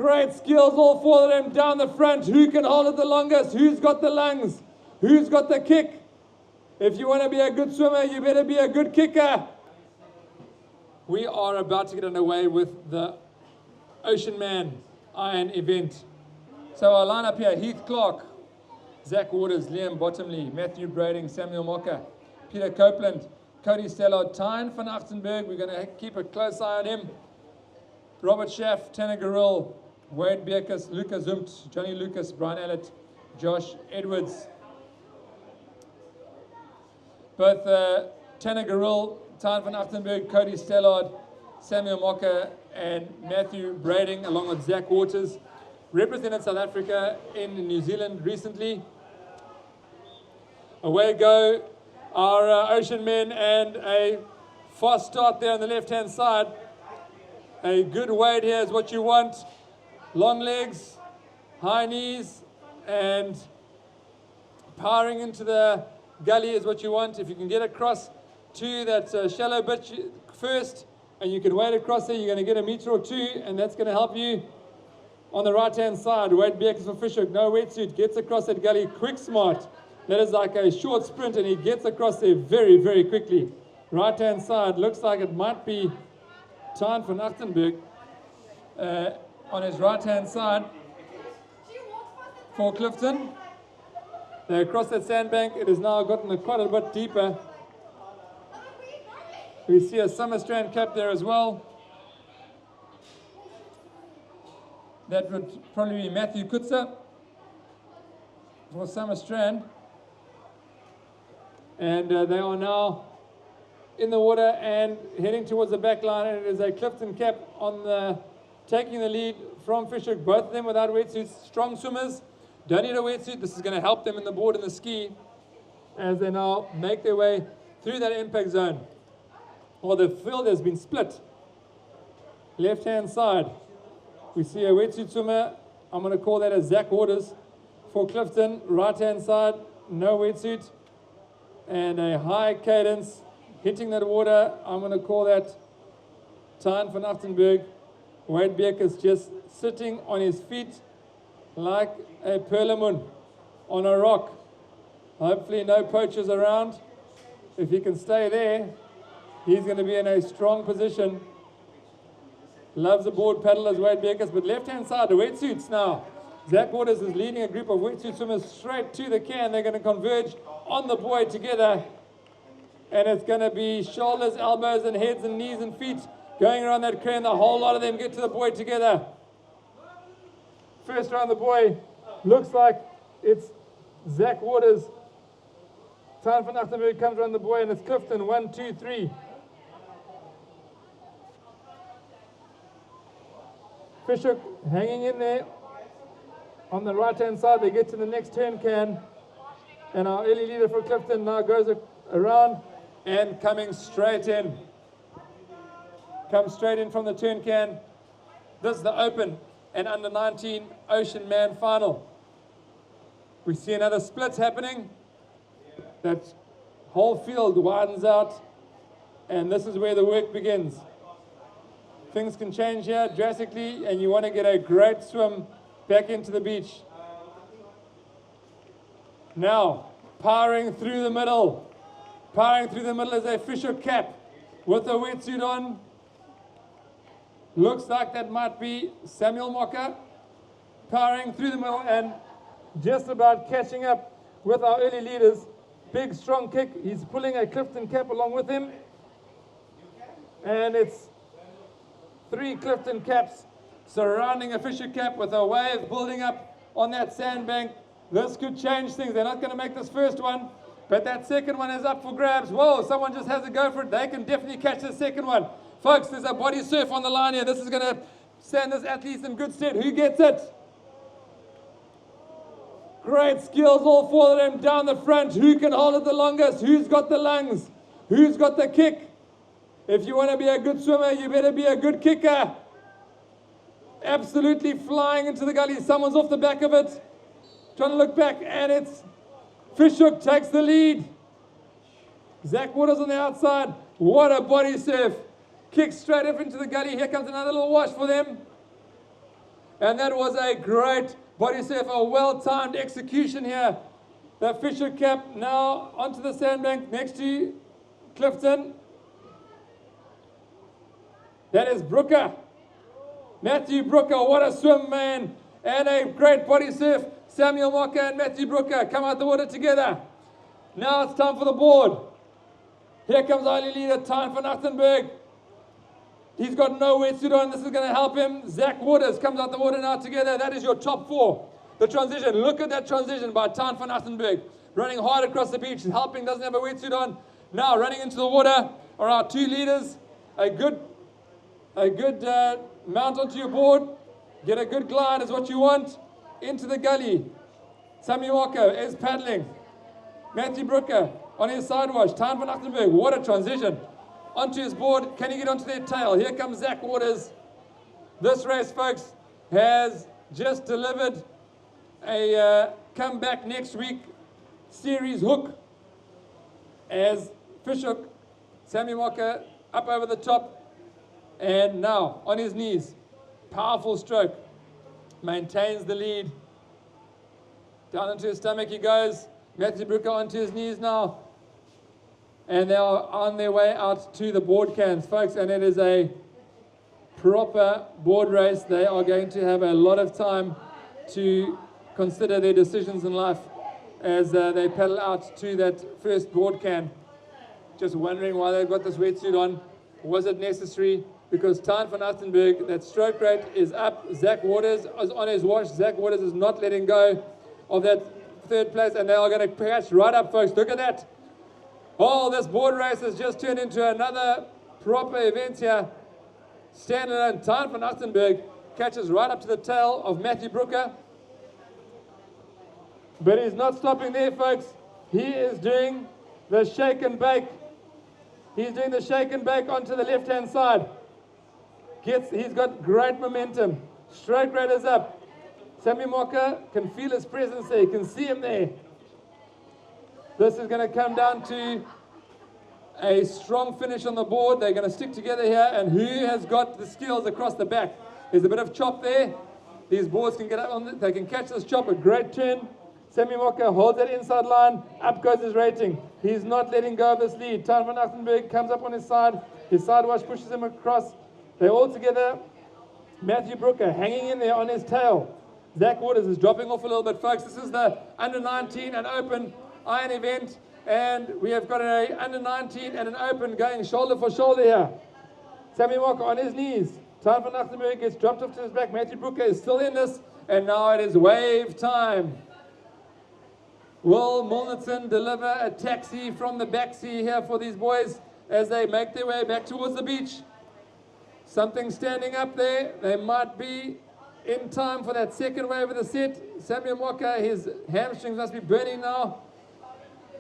Great skills, all four of them down the front. Who can hold it the longest? Who's got the lungs? Who's got the kick? If you want to be a good swimmer, you better be a good kicker. We are about to get underway with the Oceanman Iron event. So our lineup here: Heath Clarke, Zack Waters, Liam Bottomley, Matthew Brading, Samuel Mocke, Peter Copeland, Cody Stallard, Tyne van Achterbergh. We're going to keep a close eye on him. Robert Schaff, Tanner Garill, Wade Beukes, Lucas Zumpt, Johnny Lucas, Brian Allett, Josh Edwards. Both Tanner Garill, Tyne van Achterbergh, Cody Stallard, Samuel Mocke, and Matthew Brading, along with Zack Waters, represented South Africa in New Zealand recently. Away go our Oceanmen, and a fast start there on the left-hand side. A good weight here is what you want. Long legs, high knees, and powering into the gully is what you want. If you can get across to that shallow bit first, and you can wade across there, you're going to get a meter or two, and that's going to help you. On the right-hand side, Wade Beukes for Fish Hook, no wetsuit, gets across that gully quick smart. That is like a short sprint, and he gets across there very, very quickly. Right-hand side, looks like it might be Tyne van Achterbergh on his right-hand side for Clifton. They across that sandbank. It has now gotten quite a bit deeper. We see a Summer Strand cap there as well. That would probably be Matthew Kutzer for Summer Strand. And they are now in the water and heading towards the back line. And it is a Clifton cap on the taking the lead from Fish Hook. Both of them without wetsuits. Strong swimmers. Don't need a wetsuit. This is going to help them in the board and the ski as they now make their way through that impact zone. Well, the field has been split. Left-hand side, we see a wetsuit swimmer. I'm going to call that a Zack Waters for Clifton. Right-hand side, no wetsuit. And a high cadence hitting that water. I'm going to call that Tyne van Achterbergh. Wade Beukes just sitting on his feet like a perlemoen on a rock. Hopefully no poachers around. If he can stay there, he's going to be in a strong position. Loves the board paddle as Wade Beukes, but left-hand side, the wetsuits now. Zack Waters is leading a group of wetsuit swimmers straight to the can. They're going to converge on the buoy together. And it's going to be shoulders, elbows, and heads, and knees, and feet going around that crane. The whole lot of them get to the buoy together. First round the buoy looks like it's Zack Waters. Tyne van Achterbergh comes around the buoy, and it's Clifton. 1, 2, 3. Fish Hook hanging in there. On the right-hand side, they get to the next turn can. And our early leader for Clifton now goes around and coming straight in. Comes straight in from the turn can. This is the Open and Under-19 Oceanman final. We see another split happening. That whole field widens out, and this is where the work begins. Things can change here drastically, and you want to get a great swim back into the beach. Now, powering through the middle. Powering through the middle is a Fish Hook cap with a wetsuit on. Looks like that might be Samuel Mocke. Powering through the middle and just about catching up with our early leaders. Big, strong kick. He's pulling a Clifton cap along with him. And it's 3 Clifton caps surrounding a Fish Hook cap with a wave building up on that sandbank. This could change things. They're not going to make this first one, but that second one is up for grabs. Whoa, someone just has a go for it. They can definitely catch the second one. Folks, there's a body surf on the line here. This is going to stand this athlete in good stead. Who gets it? Great skills, all four of them down the front. Who can hold it the longest? Who's got the lungs? Who's got the kick? If you want to be a good swimmer, you better be a good kicker. Absolutely flying into the gully. Someone's off the back of it. Trying to look back, and it's Fish Hook takes the lead. Zack Waters on the outside. What a body surf. Kicks straight up into the gully. Here comes another little wash for them. And that was a great body surf, a well-timed execution here. The Fisher cap now onto the sandbank next to Clifton. That is Brooker. Matthew Brooker, what a swim, man. And a great body surf. Samuel Mocke and Matthew Brooker come out the water together. Now it's time for the board. Here comes our leader, Tyne van Achterbergh. He's got no wetsuit on. This is going to help him. Zack Waters comes out the water now together. That is your top four. The transition. Look at that transition by Tyne van Achterbergh. Running hard across the beach. Helping, doesn't have a wetsuit on. Now running into the water are our two leaders. A good mount onto your board. Get a good glide is what you want. Into the gully. Samuel Mocke is paddling. Matthew Brooker on his side wash. Tyne van Achterbergh. What a transition. Onto his board. Can he get onto their tail? Here comes Zack Waters. This race, folks, has just delivered a comeback next week series Hook. As Fish Hook, Samuel Mocke up over the top. And now on his knees. Powerful stroke. Maintains the lead. Down into his stomach he goes. Matthew Brooker onto his knees now. And they are on their way out to the board cans, folks. And it is a proper board race. They are going to have a lot of time to consider their decisions in life as they paddle out to that first board can. Just wondering why they've got this wetsuit on. Was it necessary? Because Tyne van Achterbergh, that stroke rate is up. Zack Waters is on his watch. Zack Waters is not letting go of that third place, and they are going to catch right up, folks. Look at that. Oh, this board race has just turned into another proper event here. Standalone, Tyne van Achterbergh catches right up to the tail of Matthew Brooker. But he's not stopping there, folks. He is doing the shake and bake. He's doing the shake and bake onto the left-hand side. He's got great momentum. Stroke rate is up. Samuel Mocke can feel his presence there. You can see him there. This is going to come down to a strong finish on the board. They're going to stick together here. And who has got the skills across the back? There's a bit of chop there. These boards can get up on it. They can catch this chop. A great turn. Samuel Mocke holds that inside line. Up goes his rating. He's not letting go of this lead. Tyne van Achterbergh comes up on his side. His side wash pushes him across. They're all together. Matthew Brooker hanging in there on his tail. Zack Waters is dropping off a little bit, folks. This is the under 19 and open iron event. And we have got an under 19 and an open going shoulder for shoulder here. Samuel Mocke on his knees. Tyne van Achterbergh gets dropped off to his back. Matthew Brooker is still in this. And now it is wave time. Will Milnerton deliver a taxi from the backseat here for these boys as they make their way back towards the beach? Something standing up there. They might be in time for that second wave of the set. Samuel Mocke, his hamstrings must be burning now.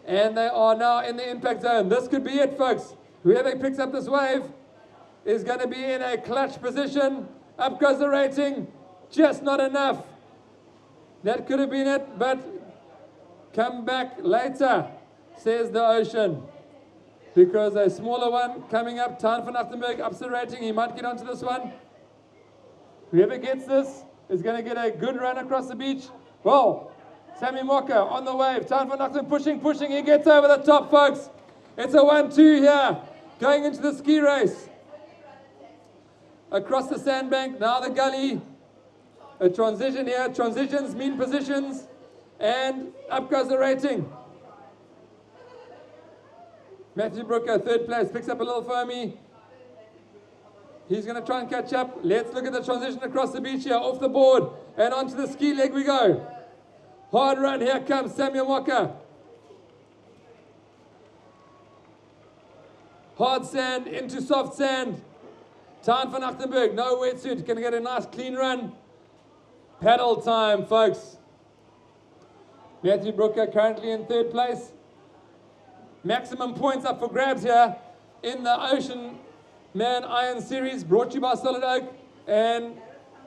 And they are now in the impact zone. This could be it, folks. Whoever picks up this wave is going to be in a clutch position. Up goes the rating. Just not enough. That could have been it, but come back later, says the ocean. Because a smaller one coming up, Tyne van Achterbergh ups the rating. He might get onto this one. Whoever gets this is going to get a good run across the beach. Well, Samuel Mocke on the wave. Tyne van Achterbergh pushing. He gets over the top, folks. It's a 1-2 here. Going into the ski race. Across the sandbank. Now the gully. A transition here. Transitions mean positions. And up goes the rating. Matthew Brooker, third place, picks up a little foamy. He's going to try and catch up. Let's look at the transition across the beach here, off the board. And onto the ski leg we go. Hard run, here comes Samuel Mocke. Hard sand into soft sand. Tyne van Achterbergh, no wetsuit, going to get a nice clean run. Paddle time, folks. Matthew Brooker currently in third place. Maximum points up for grabs here in the Oceanman Iron Series, brought to you by Solid Oak, and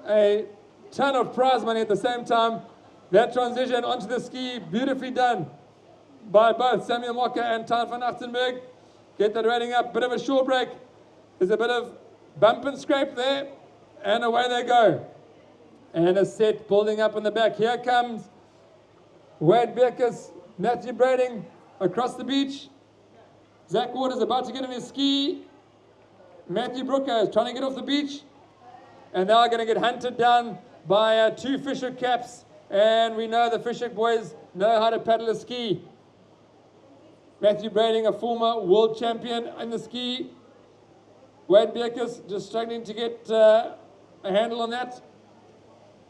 a ton of prize money at the same time. That transition onto the ski, beautifully done by both Samuel Mocke and Tyne van Achterbergh. Get that rating up, bit of a shore break. There's a bit of bump and scrape there, and away they go. And a set building up in the back. Here comes Beukes, Matthew Brading across the beach. Zack Waters about to get on his ski. Matthew Brooker is trying to get off the beach. And now going to get hunted down by 2 Fisher caps. And we know the Fisher boys know how to paddle a ski. Matthew Brading, a former world champion in the ski. Beukes just struggling to get a handle on that.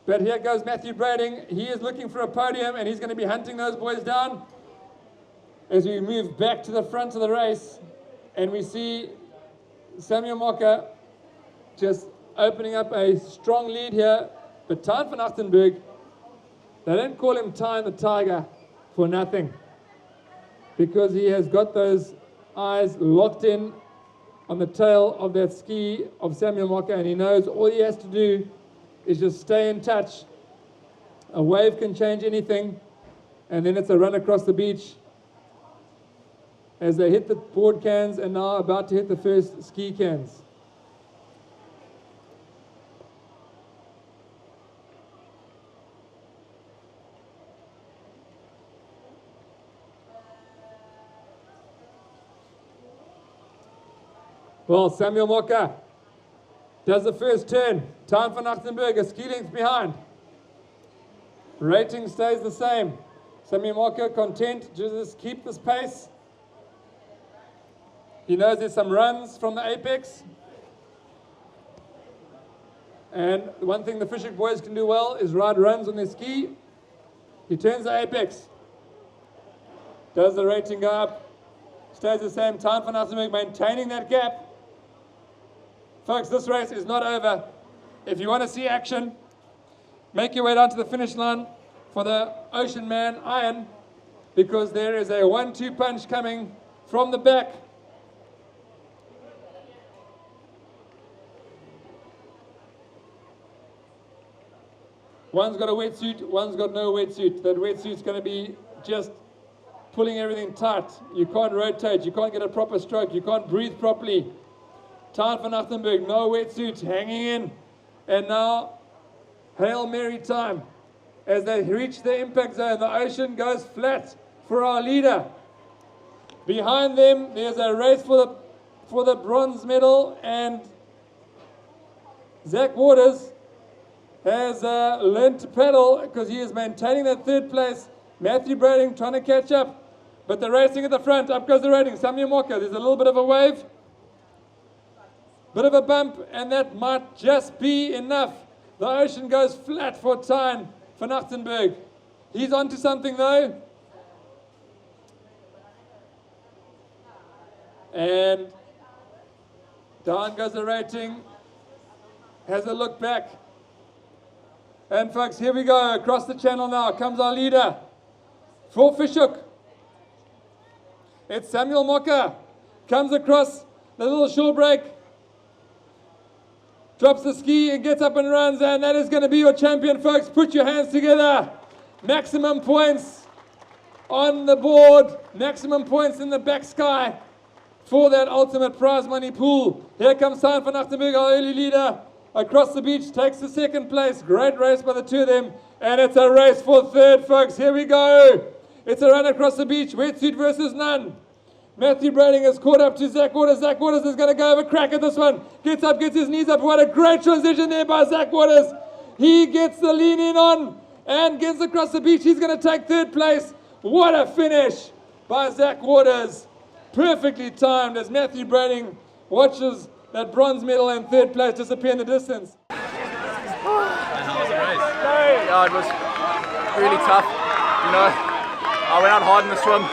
But here goes Matthew Brading. He is looking for a podium, and he's going to be hunting those boys down. As we move back to the front of the race, and we see Samuel Mocke just opening up a strong lead here. But Tyne van Achterbergh, they don't call him Tyne the Tiger for nothing, because he has got those eyes locked in on the tail of that ski of Samuel Mocke, and he knows all he has to do is just stay in touch. A wave can change anything, and then it's a run across the beach as they hit the board cans and now about to hit the first ski cans. Well, Samuel Mocke does the first turn. Tyne van Achterbergh, a ski length behind. Rating stays the same. Samuel Mocke content to just keep this pace. He knows there's some runs from the apex. And one thing the Fisher boys can do well is ride runs on their ski. He turns the apex. Does the rating go up? Stays the same. Tyne van Achterbergh maintaining that gap. Folks, this race is not over. If you want to see action, make your way down to the finish line for the Oceanman Iron, because there is a 1-2 punch coming from the back. One's got a wetsuit, one's got no wetsuit. That wetsuit's going to be just pulling everything tight. You can't rotate, you can't get a proper stroke, you can't breathe properly. Tyne van Achterbergh, no wetsuit, hanging in. And now, Hail Mary time. As they reach the impact zone, the ocean goes flat for our leader. Behind them, there's a race for the bronze medal, and Zack Waters has learned to paddle because he is maintaining that 3rd place. Matthew Brading trying to catch up, but they're racing at the front. Up goes the rating. Samuel Mocke, there's a little bit of a wave. Bit of a bump, and that might just be enough. The ocean goes flat for Tyne van Achterbergh. He's onto something though. And down goes the rating. Has a look back. And folks, here we go. Across the channel now comes our leader for Hoek. It's Samuel Mocke. Comes across the little shore break. Drops the ski and gets up and runs, and that is going to be your champion, folks. Put your hands together. Maximum points on the board. Maximum points in the back sky for that ultimate prize money pool. Here comes Tyne van Achterbergh, our early leader. Across the beach, takes the 2nd place. Great race by the 2 of them. And it's a race for 3rd, folks. Here we go. It's a run across the beach. Wetsuit versus none. Matthew Brading has caught up to Zack Waters. Zack Waters is going to go have a crack at this one. Gets up, gets his knees up. What a great transition there by Zack Waters. He gets the lean in on and gets across the beach. He's going to take 3rd place. What a finish by Zack Waters. Perfectly timed as Matthew Brading watches that bronze medal and 3rd place disappear in the distance. How was the race? Yeah, it was really tough. You know, I went out hard in the swim.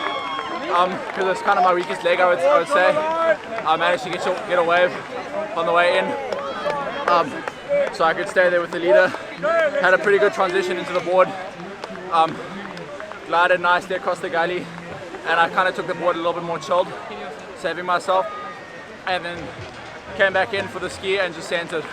Because it's kind of my weakest leg, I would say. I managed to get a wave on the way in, so I could stay there with the leader. Had a pretty good transition into the board. Glided nicely across the gully, and I kind of took the board a little bit more chilled, saving myself, and then came back in for the ski and just centered.